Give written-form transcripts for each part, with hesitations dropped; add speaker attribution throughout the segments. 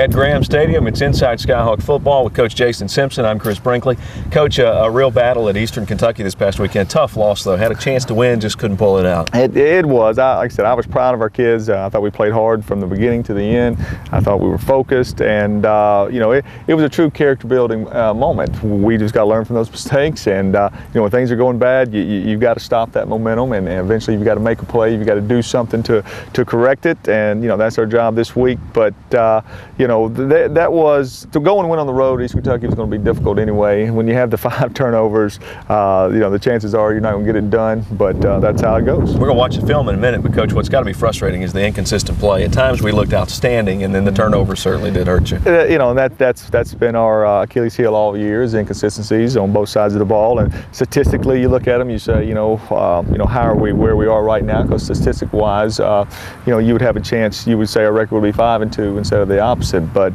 Speaker 1: at Graham Stadium. It's Inside Skyhawk Football with Coach Jason Simpson. I'm Chris Brinkley. Coach, a real battle at Eastern Kentucky this past weekend. Tough loss, though. Had a chance to win, just couldn't pull it out.
Speaker 2: It was. Like I said, I was proud of our kids. I thought we played hard from the beginning to the end. I thought we were focused, and it was a true character-building moment. We just got to learn from those mistakes, and when things are going bad, you've got to stop that momentum, and eventually you've got to make a play. You've got to do something to correct it, and that's our job this week. But that was to go and win on the road. East Kentucky was going to be difficult anyway. When you have the 5 turnovers, the chances are you're not going to get it done. But that's how it goes.
Speaker 1: We're going to watch the film in a minute, but Coach, what's got to be frustrating is the inconsistent play. At times we looked outstanding, and then the turnovers certainly did hurt you.
Speaker 2: That's been our Achilles heel all year, is inconsistencies on both sides of the ball. And statistically, you look at them, you say, how are we where we are right now? Because statistic-wise, you would have a chance. You would say our record would be 5-2 instead of the opposite. But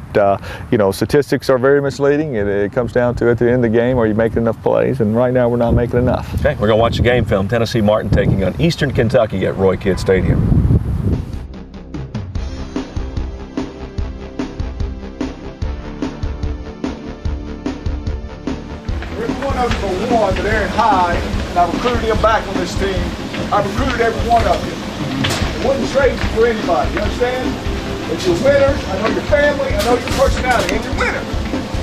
Speaker 2: statistics are very misleading. It comes down to at the end of the game, are you making enough plays? And right now, we're not making enough.
Speaker 1: Okay, we're going to watch the game film. Tennessee Martin taking on Eastern Kentucky at Roy Kidd Stadium.
Speaker 3: Every one of them for one, but they're in high, and I recruited him back on this team. I recruited every one of you. I wouldn't trade you for anybody, you understand? But you're winners, I know your family, I know your personality, and you're winners.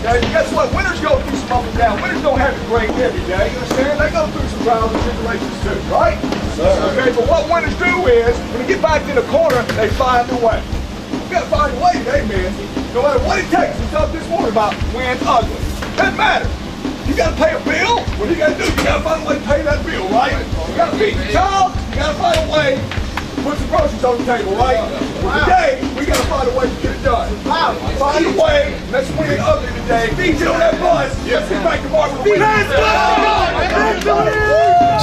Speaker 3: Now, guess what? Winners go through some up and down. Winners don't have it great every day, you understand? They go through some trials and tribulations too, right? Okay, but what winners do is, when they get back in the corner, they find a way. You gotta find a way today, man. No matter what it takes. We talked this morning about win ugly. Doesn't matter. You gotta pay a bill. What do you gotta do? You gotta find a way to pay that bill, right? You gotta feed your child. You gotta find a way to put some groceries on the table, right? Well, today, we gotta find a way to get it done. Find a way. Let's win ugly today. Get on that bus. Let's get back to Marvin.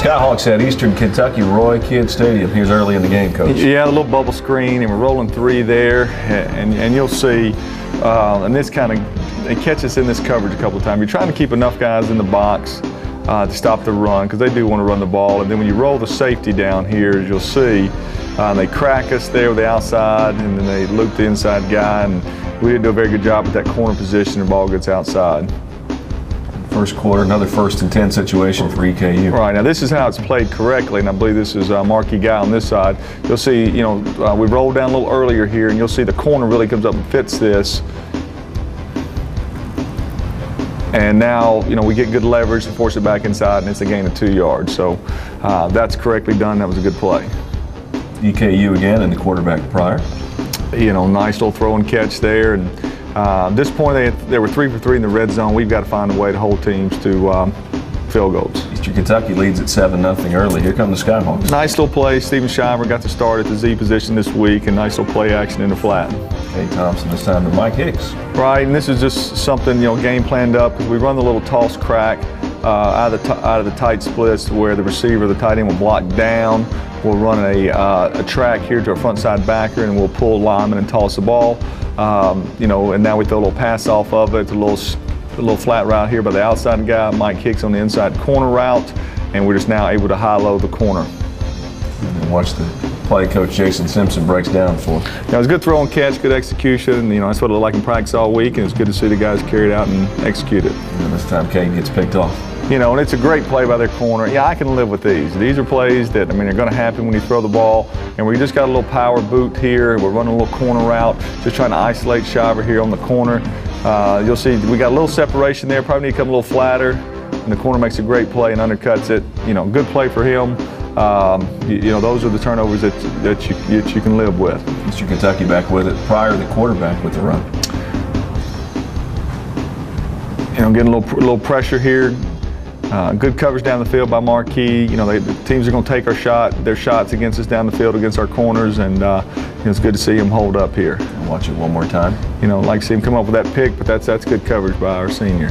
Speaker 1: Skyhawks at Eastern Kentucky, Roy Kidd Stadium. Here's early in the game, Coach.
Speaker 2: Yeah, a little bubble screen, and we're rolling 3 there, and you'll see, and this kind of, it catches in this coverage a couple of times. You're trying to keep enough guys in the box to stop the run, because they do want to run the ball. And then when you roll the safety down here, as you'll see, they crack us there with the outside, and then they loop the inside guy, and we didn't do a very good job at that corner position. The ball gets outside.
Speaker 1: First quarter, another 1st and 10 situation for EKU.
Speaker 2: Right, now this is how it's played correctly, and I believe this is a marquee guy on this side. You'll see, we rolled down a little earlier here, and you'll see the corner really comes up and fits this. And now, we get good leverage to force it back inside, and it's a gain of 2 yards. So that's correctly done. That was a good play.
Speaker 1: EKU again, and the quarterback prior.
Speaker 2: Nice little throw and catch there. And at this point, they were 3 for 3 in the red zone. We've got to find a way to hold teams to field goals.
Speaker 1: Eastern Kentucky leads at 7-0 early. Here come the Skyhawks.
Speaker 2: Nice little play. Steven Shiver got to start at the Z position this week, and nice little play action in the flat.
Speaker 1: Hey Thompson this time to Mike Hicks.
Speaker 2: Right, and this is just something game planned up, because we run the little toss crack out of the tight splits where the receiver, the tight end, will block down. We'll run a track here to our front side backer, and we'll pull lineman and toss the ball. And now we throw a little pass off of it, a little flat route here by the outside guy, Mike Hicks on the inside corner route, and we're just now able to high-low the corner.
Speaker 1: And watch the play Coach Jason Simpson breaks down for.
Speaker 2: It was a good throw and catch, good execution. That's what it looked like in practice all week, and it's good to see the guys carry it out and execute it.
Speaker 1: And this time Kane gets picked off.
Speaker 2: And it's a great play by their corner. Yeah, I can live with these. These are plays that, they're going to happen when you throw the ball. And we just got a little power boot here. We're running a little corner route, just trying to isolate Shiver here on the corner. You'll see we got a little separation there. Probably need to come a little flatter. And the corner makes a great play and undercuts it. Good play for him. Those are the turnovers that you can live with.
Speaker 1: Eastern Kentucky back with it. Prior, the quarterback with the run.
Speaker 2: Getting a little pressure here. Good coverage down the field by Marquis. The teams are going to take their shots against us down the field against our corners, and it's good to see him hold up here.
Speaker 1: Watch it one more time.
Speaker 2: Like to see him come up with that pick, but that's good coverage by our senior.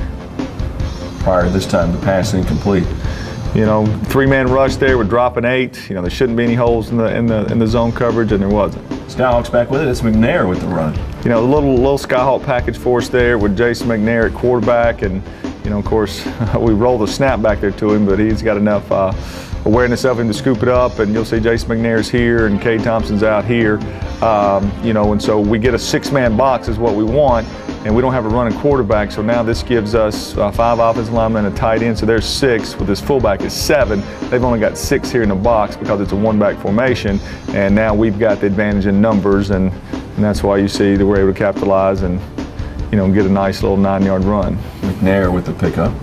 Speaker 1: Prior this time, the pass incomplete.
Speaker 2: 3-man rush there. We're dropping 8. There shouldn't be any holes in the zone coverage, and there wasn't.
Speaker 1: Skyhawks back with it. It's McNair with the run.
Speaker 2: A little Skyhawk package for us there with Jason McNair at quarterback, and of course, we roll the snap back there to him, but he's got enough awareness of him to scoop it up, and you'll see Jason McNair's here and Cade Thompson's out here. You know, and so we get a 6-man box is what we want, and we don't have a running quarterback, so now this gives us 5 offensive linemen and a tight end, so there's 6. With this fullback is 7. They've only got 6 here in the box because it's a one-back formation, and now we've got the advantage in numbers, and that's why you see that we're able to capitalize and, you know, get a nice little 9-yard run.
Speaker 1: McNair with the pickup.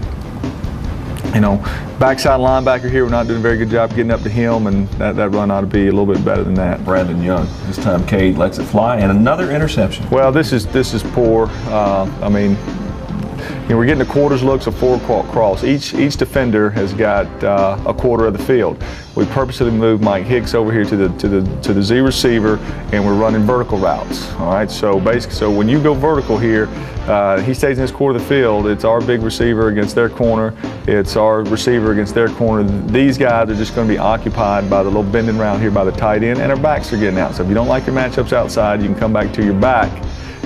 Speaker 2: You know, backside linebacker here, we're not doing a very good job getting up to him, and that run ought to be a little bit better than that.
Speaker 1: Brandon Young. This time Cade lets it fly, and another interception.
Speaker 2: Well, this is poor. I mean, you know, we're getting the quarters looks of 4 cross. Each defender has got a quarter of the field. We purposely moved Mike Hicks over here to the Z receiver, and we're running vertical routes. All right, so basically, so when you go vertical here, he stays in his quarter of the field. It's our big receiver against their corner. It's our receiver against their corner. These guys are just going to be occupied by the little bending route here by the tight end, and our backs are getting out. So if you don't like your matchups outside, you can come back to your back.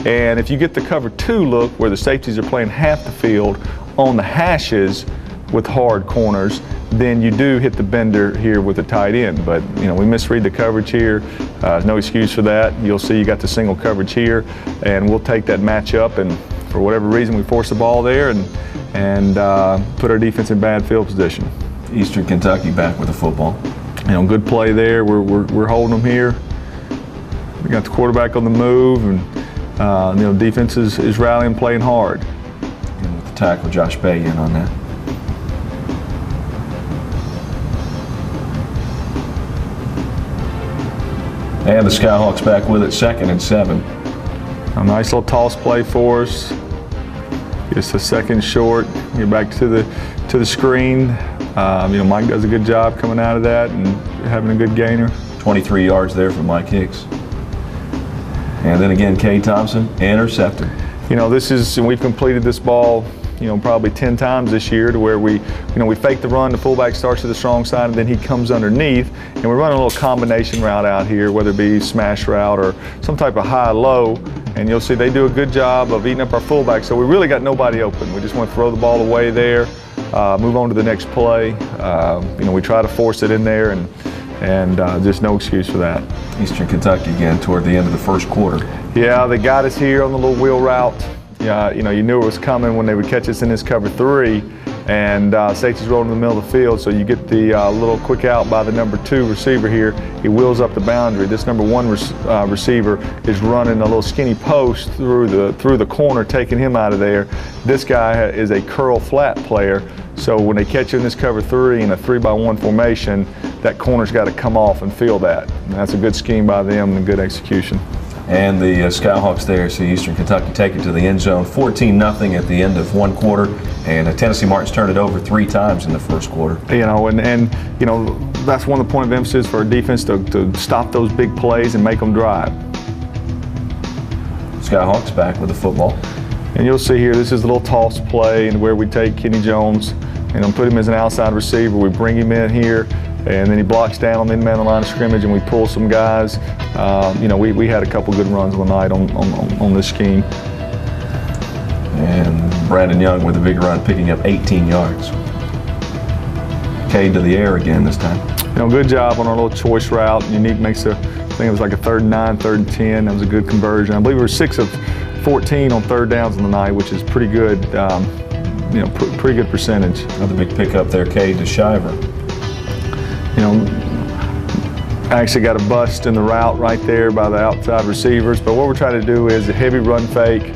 Speaker 2: And if you get the cover 2 look where the safeties are playing half the field on the hashes with hard corners, then you do hit the bender here with the tight end. But, you know, we misread the coverage here. No excuse for that. You'll see you got the single coverage here, and we'll take that matchup, and for whatever reason we force the ball there and put our defense in bad field position.
Speaker 1: Eastern Kentucky back with the football.
Speaker 2: You know, good play there. We're holding them here. We got the quarterback on the move, and you know, defense is rallying, playing hard.
Speaker 1: And with the tackle, Josh Bay in on that. And the Skyhawks back with it, 2nd and 7.
Speaker 2: A nice little toss play for us. Just a second short. Get back to the screen. You know, Mike does a good job coming out of that and having a good gainer.
Speaker 1: 23 yards there for Mike Hicks. And then again, Cade Thompson, intercepted.
Speaker 2: You know, we've completed this ball, you know, probably 10 times this year, to where we fake the run, the fullback starts to the strong side, and then he comes underneath, and we're running a little combination route out here, whether it be smash route or some type of high-low, and you'll see they do a good job of eating up our fullback, so we really got nobody open. We just want to throw the ball away there, move on to the next play. You know, we try to force it in there, and just no excuse for that.
Speaker 1: Eastern Kentucky again toward the end of the first quarter.
Speaker 2: Yeah, they got us here on the little wheel route. Yeah, you know, you knew it was coming when they would catch us in this cover 3, and safety's rolling in the middle of the field, so you get the little quick out by the number 2 receiver here. He wheels up the boundary. This number 1 receiver is running a little skinny post through the corner, taking him out of there. This guy is a curl flat player, so when they catch you in this cover 3 in a 3-by-1 formation, that corner's got to come off and feel that. And that's a good scheme by them and good execution.
Speaker 1: And the Skyhawks there see Eastern Kentucky take it to the end zone, 14-0 at the end of 1 quarter, and Tennessee Martin's turned it over 3 times in the first quarter.
Speaker 2: You know, and you know, that's one of the point of emphasis for our defense, to stop those big plays and make them drive.
Speaker 1: Skyhawks back with the football.
Speaker 2: And you'll see here, this is a little toss play, and where we take Kenny Jones and put him as an outside receiver. We bring him in here, and then he blocks down on the in-man line of scrimmage, and we pull some guys. You know, we had a couple good runs on the night on this scheme.
Speaker 1: And Brandon Young with a big run, picking up 18 yards. Cade to the air again this time.
Speaker 2: You know, good job on our little choice route. Unique makes I think it was like a 3rd and 9, 3rd and 10. That was a good conversion. I believe we were 6 of 14 on 3rd downs on the night, which is pretty good. You know, pretty good percentage.
Speaker 1: Another big pickup there, Cade to Shiver.
Speaker 2: You know, actually got a bust in the route right there by the outside receivers, but what we're trying to do is a heavy run fake.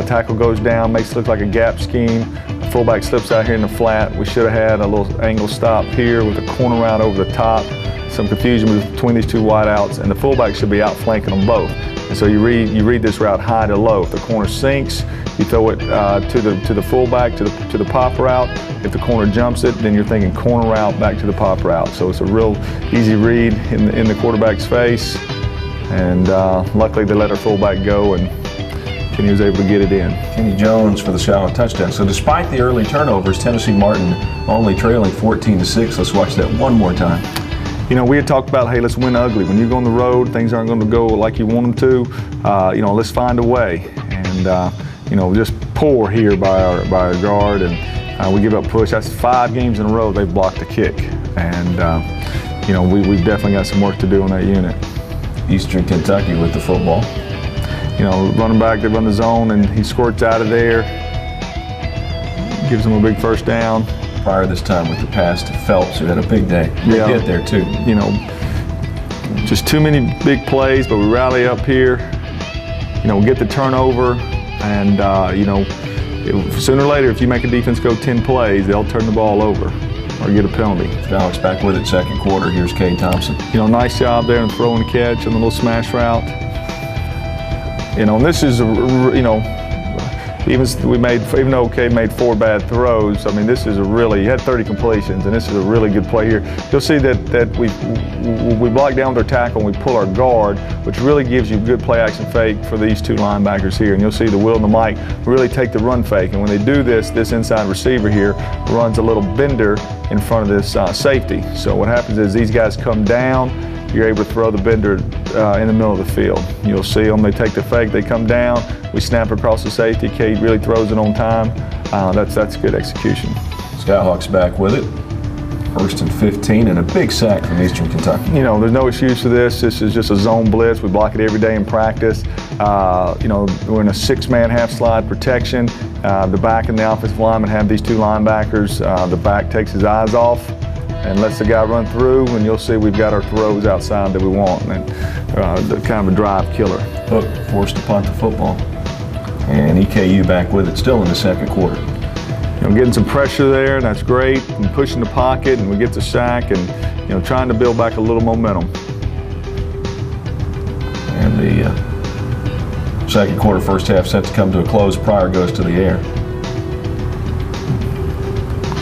Speaker 2: Tackle goes down, makes it look like a gap scheme. The fullback slips out here in the flat. We should have had a little angle stop here with a corner route over the top. Some confusion between these 2 wideouts, and the fullback should be out flanking them both. And so you read this route high to low. If the corner sinks, you throw it to the fullback, to the pop route. If the corner jumps it, then you're thinking corner route back to the pop route. So it's a real easy read in the quarterback's face. And luckily they let our fullback go, and Kenny was able to get it in.
Speaker 1: Kenny Jones for the Skyhawk touchdown. So despite the early turnovers, Tennessee Martin only trailing 14-6. Let's watch that one more time.
Speaker 2: You know, we had talked about, hey, let's win ugly. When you go on the road, things aren't going to go like you want them to. You know, let's find a way. And, you know, just poor here by our guard, and we give up push. That's 5 games in a row they've blocked a kick. And you know, we've definitely got some work to do on that unit.
Speaker 1: Eastern Kentucky with the football.
Speaker 2: You know, running back, they run the zone, and he squirts out of there, gives them a big first down.
Speaker 1: Prior this time with the pass to Phelps, who had a big day. Big hit there too.
Speaker 2: You know, just too many big plays, but we rally up here. You know, get the turnover, and you know, sooner or later, if you make a defense go 10 plays, they'll turn the ball over or get a penalty.
Speaker 1: Skyhawks back with it second quarter. Here's Cade Thompson.
Speaker 2: You know, nice job there in throwing the catch and the little smash route. You know, and this is, you know, even though Cade made 4 bad throws, I mean, this is he had 30 completions, and this is a really good play here. You'll see that we block down with our tackle and we pull our guard, which really gives you good play action fake for these 2 linebackers here. And you'll see the Will and the Mike really take the run fake. And when they do this inside receiver here runs a little bender in front of this safety. So what happens is these guys come down, you're able to throw the bender in the middle of the field. You'll see them, they take the fake, they come down, we snap across the safety, Cade really throws it on time. That's good execution.
Speaker 1: Skyhawks back with it. 1st and 15 and a big sack from Eastern Kentucky.
Speaker 2: You know, there's no excuse for this. This is just a zone blitz. We block it every day in practice. You know, we're in a 6-man half slide protection. The back and the offensive lineman have these 2 linebackers. The back takes his eyes off and lets the guy run through, and you'll see we've got our throws outside that we want, and kind of a drive killer.
Speaker 1: Hook forced to punt the football, and EKU back with it still in the second quarter.
Speaker 2: You know, getting some pressure there, and that's great, and pushing the pocket, and we get the sack, and you know, trying to build back a little momentum.
Speaker 1: And the second quarter, first half set to come to a close. Pryor goes to the air.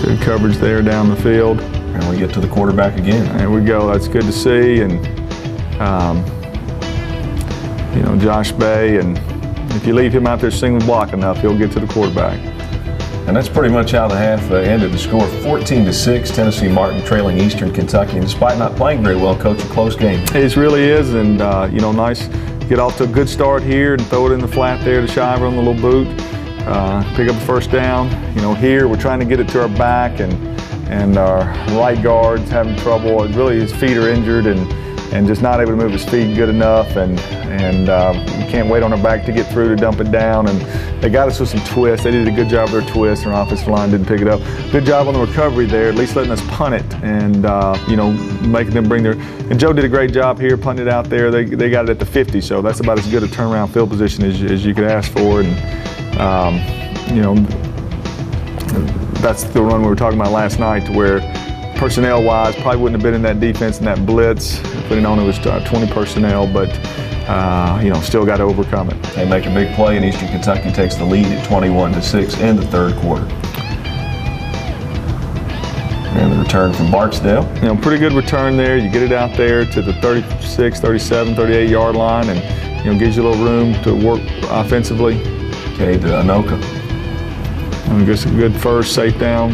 Speaker 2: Good coverage there down the field.
Speaker 1: And we get to the quarterback again.
Speaker 2: There we go. That's good to see. And you know, Josh Bay, and if you leave him out there single block enough, he'll get to the quarterback.
Speaker 1: And that's pretty much how the half ended. The score 14-6, Tennessee Martin trailing Eastern Kentucky. And despite not playing very well, Coach, a close game.
Speaker 2: It really is, and you know, nice. Get off to a good start here and throw it in the flat there to Shiver on the little boot. Pick up the first down. You know, here we're trying to get it to our back, and our right guard's having trouble. Really, his feet are injured and just not able to move his feet good enough, and we can't wait on our back to get through to dump it down. And they got us with some twists. They did a good job of their twists, and our offensive line didn't pick it up. Good job on the recovery there, at least letting us punt it, and you know, making them bring their. And Joe did a great job here, punting it out there. They got it at the 50, so that's about as good a turnaround field position as you could ask for. And you know, that's the run we were talking about last night, to where personnel-wise probably wouldn't have been in that defense in that blitz. Putting on it was 20 personnel, but you know, still got to overcome it.
Speaker 1: They make a big play, and Eastern Kentucky takes the lead at 21-6 in the third quarter. And the return from Barksdale.
Speaker 2: You know, pretty good return there. You get it out there to the 36, 37, 38 yard line, and you know, gives you a little room to work offensively.
Speaker 1: Cade to Anoka.
Speaker 2: And gets a good first down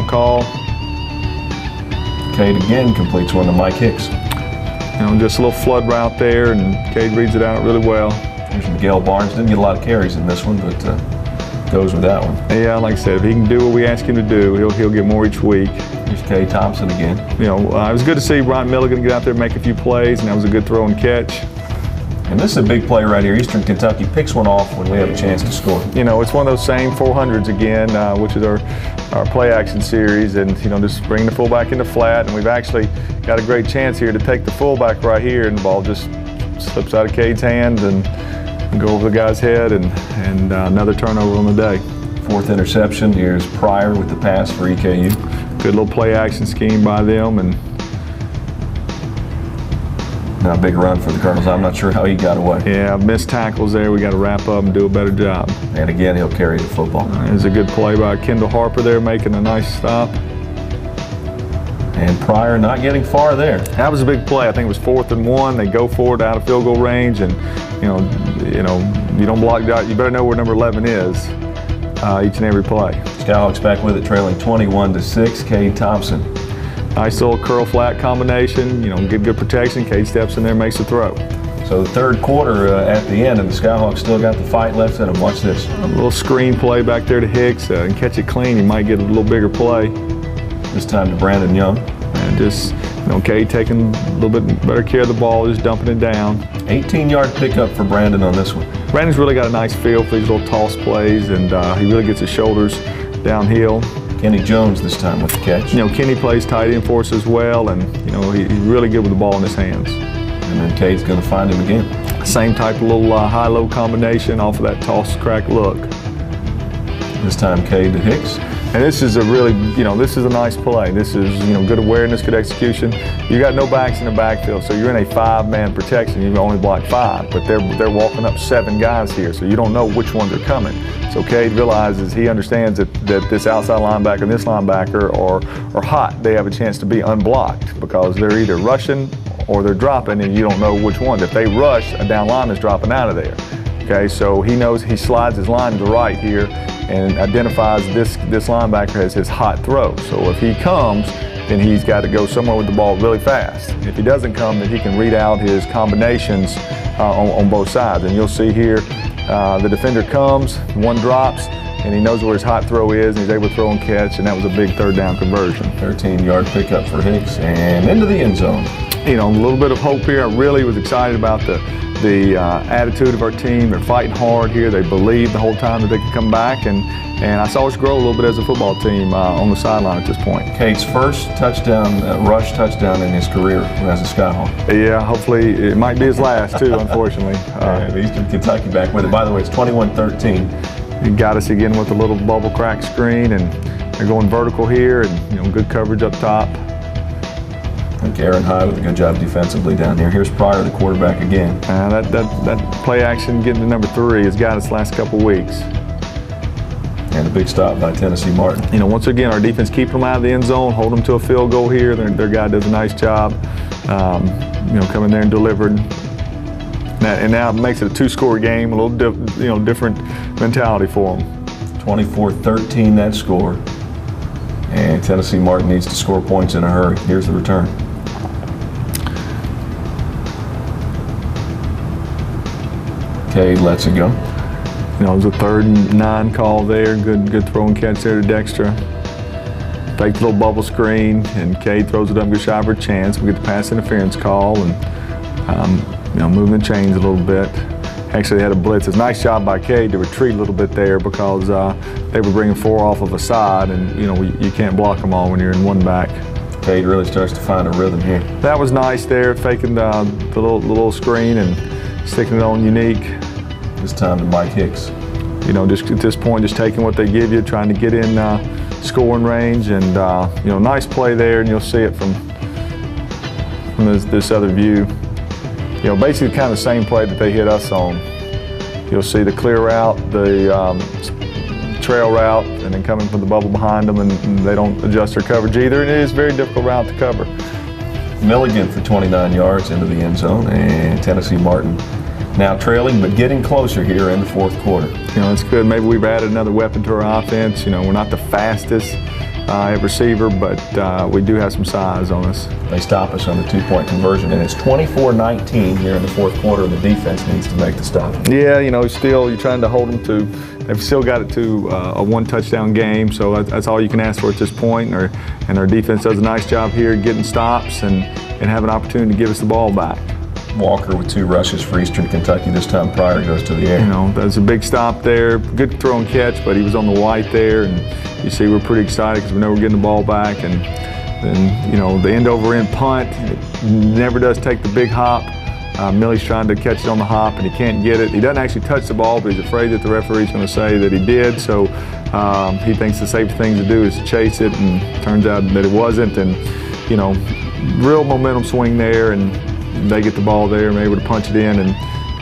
Speaker 2: call.
Speaker 1: Cade again completes one to Mike Hicks.
Speaker 2: You know, just a little flood route there, and Cade reads it out really well.
Speaker 1: Here's Miguel Barnes. Didn't get a lot of carries in this one, but goes with that one.
Speaker 2: Yeah, like I said, if he can do what we ask him to do, he'll get more each week.
Speaker 1: Here's Cade Thompson again.
Speaker 2: You know, it was good to see Brian Milligan get out there and make a few plays, and that was a good throw and catch.
Speaker 1: And this is a big play right here. Eastern Kentucky picks one off when we have a chance to score.
Speaker 2: You know, it's one of those same 400s again, which is our play action series, and you know, just bring the fullback into flat, and we've actually got a great chance here to take the fullback right here, and the ball just slips out of Cade's hands and go over the guy's head, and another turnover on the day.
Speaker 1: Fourth interception. Here's Pryor with the pass for EKU.
Speaker 2: Good little play action scheme by them, and
Speaker 1: now a big run for the Colonels. I'm not sure how he got away.
Speaker 2: Yeah, missed tackles there. We got to wrap up and do a better job.
Speaker 1: And again, he'll carry the football.
Speaker 2: There's a good play by Kendall Harper there, making a nice stop.
Speaker 1: And Pryor not getting far there.
Speaker 2: That was a big play. I think it was 4th and 1. They go for it out of field goal range, and you know, you don't block out. You better know where number 11 is each and every play.
Speaker 1: Skyhawks back with it, trailing 21-6. Cade Thompson.
Speaker 2: Nice little curl flat combination. You know, good protection. Cade steps in there, makes the throw.
Speaker 1: So the third quarter at the end, and the Skyhawks still got the fight left in them. Watch this.
Speaker 2: A little screen play back there to Hicks, and catch it clean. He might get a little bigger play.
Speaker 1: This time to Brandon Young.
Speaker 2: And just, Cade taking a little bit better care of the ball, just dumping it down.
Speaker 1: 18-yard pickup for Brandon on this one.
Speaker 2: Brandon's really got a nice feel for these little toss plays, and he really gets his shoulders downhill.
Speaker 1: Kenny Jones this time with the catch.
Speaker 2: Kenny plays tight end for us as well, and he's really good with the ball in his hands.
Speaker 1: And then Cade's going to find him again.
Speaker 2: Same type of little high-low combination off of that toss-crack look.
Speaker 1: This time Cade to Hicks.
Speaker 2: And this is a really, this is a nice play. This is, good awareness, good execution. You got no backs in the backfield, so you're in a 5-man protection. You've only blocked 5, but they're walking up 7 guys here, so you don't know which ones are coming. So Cade realizes, he understands that this outside linebacker and this linebacker are hot. They have a chance to be unblocked because they're either rushing or they're dropping, and you don't know which one. If they rush, a down lineman is dropping out of there. Okay, so he knows, he slides his line to the right here and identifies this linebacker as his hot throw. So if he comes, then he's got to go somewhere with the ball really fast. If he doesn't come, then he can read out his combinations on both sides. And you'll see here, the defender comes, one drops, and he knows where his hot throw is, and he's able to throw and catch, and that was a big 3rd down conversion.
Speaker 1: 13-yard pickup for Hicks, and into the end zone.
Speaker 2: A little bit of hope here. I really was excited about the attitude of our team. They're fighting hard here. They believed the whole time that they could come back, and I saw us grow a little bit as a football team on the sideline at this point.
Speaker 1: Cade's first rush touchdown in his career as a Skyhawk.
Speaker 2: Yeah, hopefully it might be his last too, unfortunately.
Speaker 1: Eastern Kentucky back with it. By the way, it's 21-13.
Speaker 2: He got us again with a little bubble crack screen, and they're going vertical here, and good coverage up top.
Speaker 1: I think Aaron High with a good job defensively down here. Here's Pryor, the quarterback again.
Speaker 2: That play action getting to number 3 has got us the last couple weeks.
Speaker 1: And a big stop by Tennessee Martin.
Speaker 2: Once again, our defense keeping them out of the end zone, hold them to a field goal here. Their guy does a nice job, coming there and delivered. And now it makes it a 2-score game, a little different mentality for them.
Speaker 1: 24-13 that score. And Tennessee Martin needs to score points in a hurry. Here's the return. Cade lets it go.
Speaker 2: It was a 3rd and 9 call there. Good throw and catch there to Dexter. Fake the little bubble screen, and Cade throws it up, good shot for a chance. We get the pass interference call, and moving the chains a little bit. Actually, they had a blitz. It's a nice job by Cade to retreat a little bit there because they were bringing 4 off of a side, and you can't block them all when you're in 1 back.
Speaker 1: Cade really starts to find a rhythm here.
Speaker 2: That was nice there, faking the little screen and sticking it on unique.
Speaker 1: This time to Mike Hicks.
Speaker 2: Just at this point, just taking what they give you, trying to get in scoring range, and nice play there, and you'll see it from this other view. Basically kind of the same play that they hit us on. You'll see the clear route, the trail route, and then coming from the bubble behind them, and they don't adjust their coverage either. And it is a very difficult route to cover.
Speaker 1: Milligan for 29 yards into the end zone, and Tennessee Martin now trailing, but getting closer here in the 4th quarter.
Speaker 2: It's good. Maybe we've added another weapon to our offense. We're not the fastest receiver, but we do have some size on us.
Speaker 1: They stop us on the 2-point conversion, and it's 24-19 here in the 4th quarter, and the defense needs to make the stop.
Speaker 2: Yeah, still you're trying to hold them to, they've still got it to a 1-touchdown game, so that's all you can ask for at this point. And our defense does a nice job here getting stops and have an opportunity to give us the ball back.
Speaker 1: Walker with 2 rushes for Eastern Kentucky. This time Pryor goes to the air.
Speaker 2: That's a big stop there. Good throw and catch, but he was on the white there, and you see we're pretty excited because we know we're getting the ball back. And then, the end-over-end punt, it never does take the big hop. Millie's trying to catch it on the hop, and he can't get it. He doesn't actually touch the ball, but he's afraid that the referee's going to say that he did. So he thinks the safe thing to do is to chase it, and it turns out that it wasn't. And, real momentum swing there, and they get the ball there and they're able to punch it in, and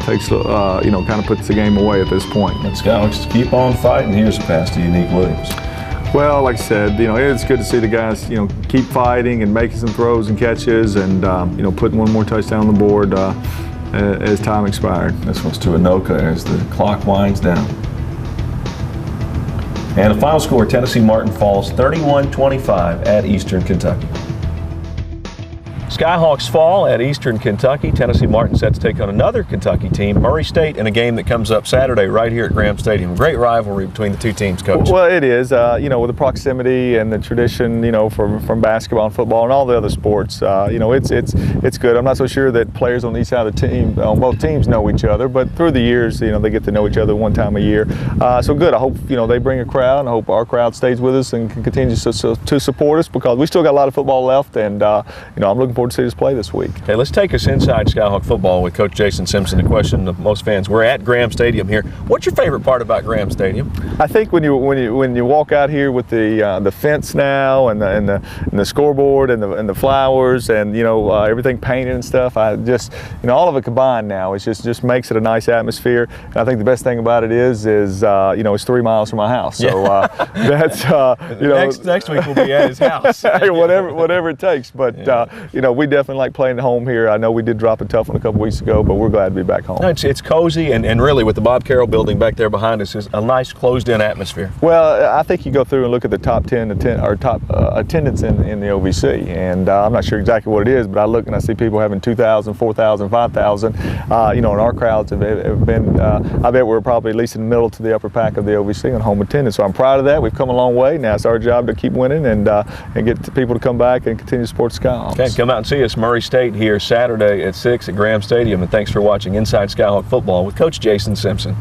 Speaker 2: takes, kind of puts the game away at this point.
Speaker 1: Let's go. Just keep on fighting. Here's a pass to Unique Williams.
Speaker 2: Well, like I said, it's good to see the guys, keep fighting and making some throws and catches, and putting 1 more touchdown on the board as time expired.
Speaker 1: This one's to Anoka as the clock winds down. And the final score: Tennessee Martin falls 31-25 at Eastern Kentucky. Skyhawks fall at Eastern Kentucky. Tennessee Martin set to take on another Kentucky team, Murray State, in a game that comes up Saturday right here at Graham Stadium. Great rivalry between the two teams, Coach.
Speaker 2: Well, it is. You know, with the proximity and the tradition, you know, from basketball and football and all the other sports, you know, it's good. I'm not so sure that players on each side of the team, on both teams, know each other, but through the years, you know, they get to know each other one time a year. So good. I hope, you know, they bring a crowd, and I hope our crowd stays with us and can continue to support us, because we still got a lot of football left, and you know, I'm looking forward to seeing us play this week.
Speaker 1: Okay, let's take us inside Skyhawk football with Coach Jason Simpson. The question of most fans: we're at Graham Stadium here. What's your favorite part about Graham Stadium?
Speaker 2: I think when you walk out here with the fence now and the scoreboard and the flowers and, you know, everything painted and stuff, I just, you know, all of it combined now, it just makes it a nice atmosphere. And I think the best thing about it is you know, it's 3 miles from my house, so that's you know,
Speaker 1: next week we'll be at his house.
Speaker 2: whatever it takes. But you know, we definitely like playing at home here. I know we did drop a tough one a couple weeks ago, but we're glad to be back home.
Speaker 1: No, it's cozy, and really with the Bob Carroll building back there behind us, is a nice closed-in atmosphere.
Speaker 2: Well, I think you go through and look at the top 10 or top attendance in the OVC, and I'm not sure exactly what it is, but I look and I see people having 2,000, 4,000, 5,000. You know, and our crowds have been, I bet we're probably at least in the middle to the upper pack of the OVC on home attendance. So I'm proud of that. We've come a long way. Now it's our job to keep winning and get people to come back and continue to support Skyhawks.
Speaker 1: Okay, come out and see us, Murray State, here Saturday at 6 at Graham Stadium. And thanks for watching Inside Skyhawk Football with Coach Jason Simpson.